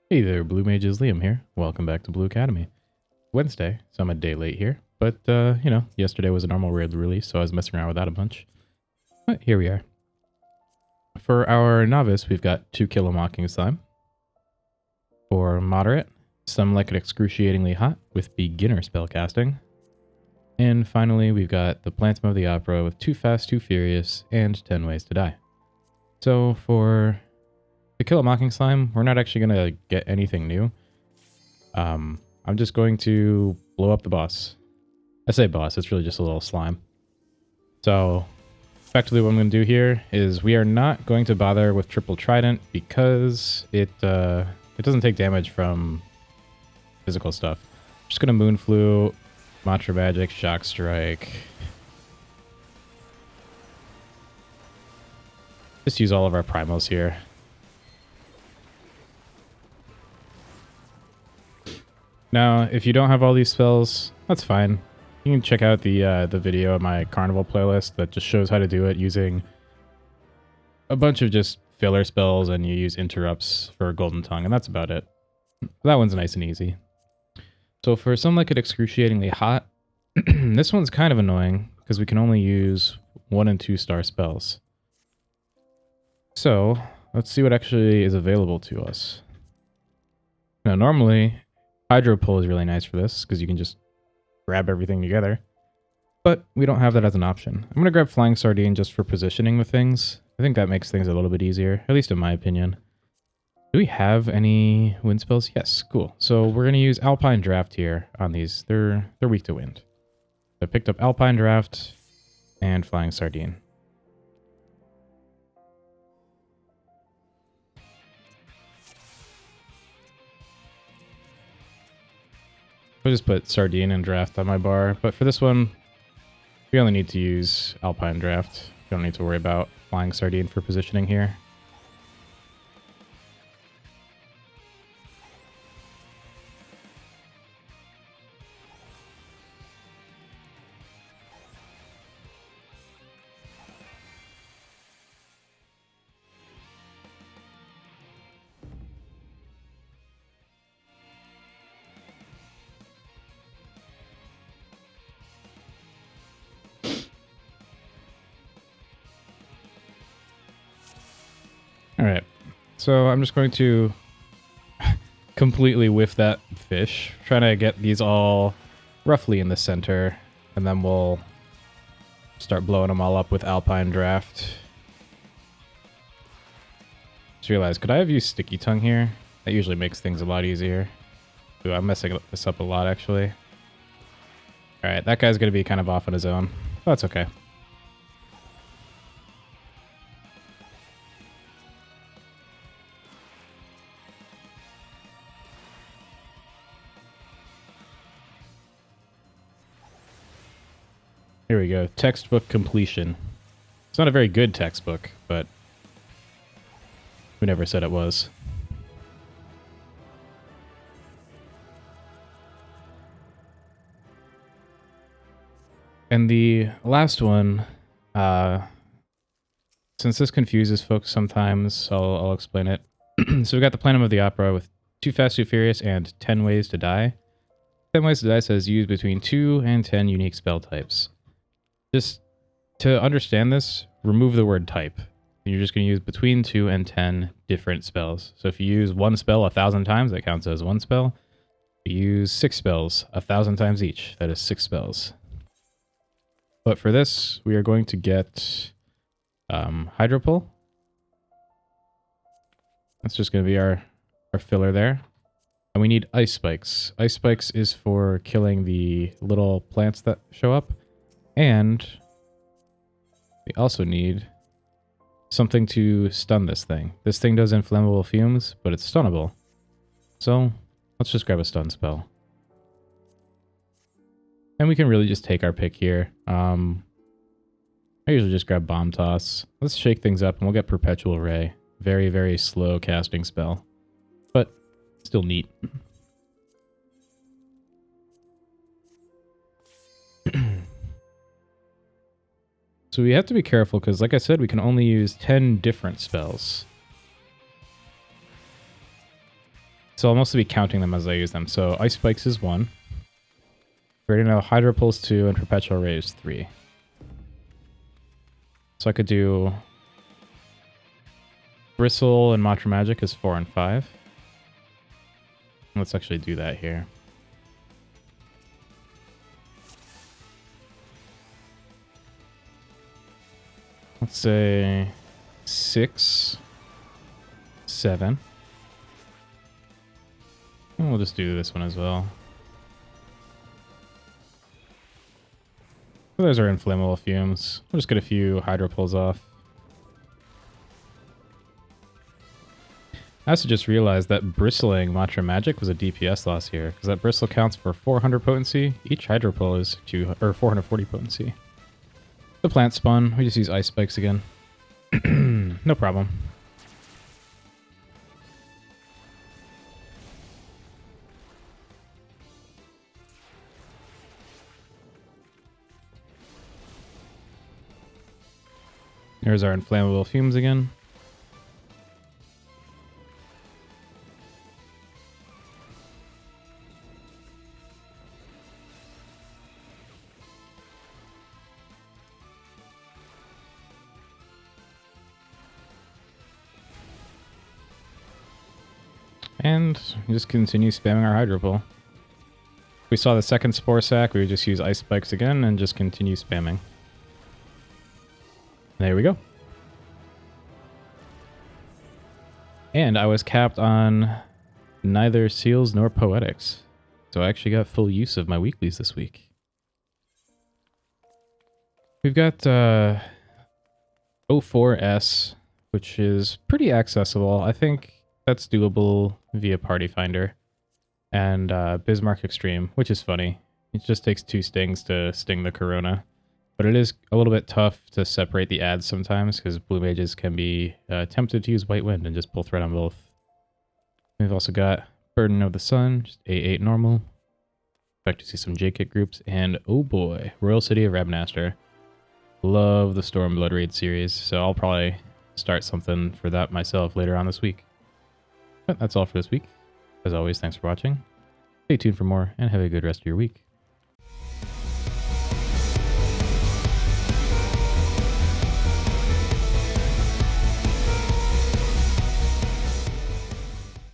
Hey there, Blue Mages, Liam here. Welcome back to Blue Academy. Wednesday, so I'm a day late here. But, you know, yesterday was a normal raid release, so I was messing around with that a bunch. But here we are. For our Novice, we've got 2 kilo Mockingslime. For Moderate, some like it excruciatingly hot with beginner spellcasting. And finally, we've got the Phantom of the Opera with 2 fast, 2 furious, and 10 ways to die. So for to kill a Mockingslime, we're not actually going to get anything new. I'm just going to blow up the boss. I say boss, it's really just a little slime. So, effectively what I'm going to do here is we are not going to bother with Triple Trident because it doesn't take damage from physical stuff. I'm just going to Moonflute, Mantra Magic, Shock Strike. Just use all of our primals here. Now, if you don't have all these spells, that's fine. You can check out the video of my Carnivale playlist that just shows how to do it using a bunch of just filler spells, and you use interrupts for Golden Tongue, and that's about it. That one's nice and easy. So for some like it excruciatingly hot, this one's kind of annoying because we can only use 1 and 2 star spells. So let's see what actually is available to us. Now, normally Hydro Pull is really nice for this, because you can just grab everything together. But we don't have that as an option. I'm going to grab Flying Sardine just for positioning with things. I think that makes things a little bit easier, at least in my opinion. Do we have any wind spells? Yes, cool. So we're going to use Alpine Draft here on these. They're weak to wind. So I picked up Alpine Draft and Flying Sardine. I'll just put Sardine and Draft on my bar, but for this one, we only need to use Alpine Draft. We don't need to worry about Flying Sardine for positioning here. Alright, so I'm just going to completely whiff that fish, trying to get these all roughly in the center, and then we'll start blowing them all up with Alpine Draft. Just realized, could I have used Sticky Tongue here? That usually makes things a lot easier. Ooh, I'm messing this up a lot, actually. Alright, that guy's going to be kind of off on his own. But that's okay. Here we go. Textbook completion. It's not a very good textbook, but who never said it was? And the last one, since this confuses folks sometimes, I'll explain it. So we got the Phantom of the Opera with 2 fast, 2 furious, and 10 ways to die. 10 ways to die says use between 2 and 10 unique spell types. Just to understand this, remove the word type. You're just going to use between 2 and 10 different spells. So if you use 1 spell 1,000 times, that counts as 1 spell. If you use 6 spells 1,000 times each, that is 6 spells. But for this, we are going to get Hydro Pull. That's just going to be our filler there. And we need Ice Spikes. Ice Spikes is for killing the little plants that show up. And we also need something to stun this thing. This thing does inflammable fumes, but it's stunnable. So let's just grab a stun spell. And we can really just take our pick here. I usually just grab Bomb Toss. Let's shake things up and we'll get Perpetual Ray. Very, very slow casting spell. But still neat. So we have to be careful because, like I said, we can only use 10 different spells. So I'll mostly be counting them as I use them. So Ice Spikes is 1. We already know Hydro Pulse 2 and Perpetual Ray is 3. So I could do Bristle and Mantra Magic is 4 and 5. Let's actually do that here. Let's say 6, 7. And we'll just do this one as well. So those are inflammable fumes. We'll just get a few Hydro Pulls off. I also just realized that bristling Mantra Magic was a DPS loss here, because that bristle counts for 400 potency. Each Hydro Pull is 440 potency. The plant spawn, we just use Ice Spikes again. No problem. There's our inflammable fumes again. And just continue spamming our Hydro Pull. If we saw the second Spore Sac, we would just use Ice Spikes again and just continue spamming. There we go. And I was capped on neither Seals nor Poetics. So I actually got full use of my weeklies this week. We've got 04S, which is pretty accessible. I think that's doable via Party Finder. And Bismarck Extreme, which is funny. It just takes 2 stings to sting the Corona. But it is a little bit tough to separate the ads sometimes, because blue mages can be tempted to use White Wind and just pull thread on both. We've also got Burden of the Sun, just A8 normal. Expect to see some J-Kit groups. And oh boy, Royal City of Rabnaster. Love the Stormblood Raid series, so I'll probably start something for that myself later on this week. But that's all for this week. As always, thanks for watching. Stay tuned for more, and have a good rest of your week.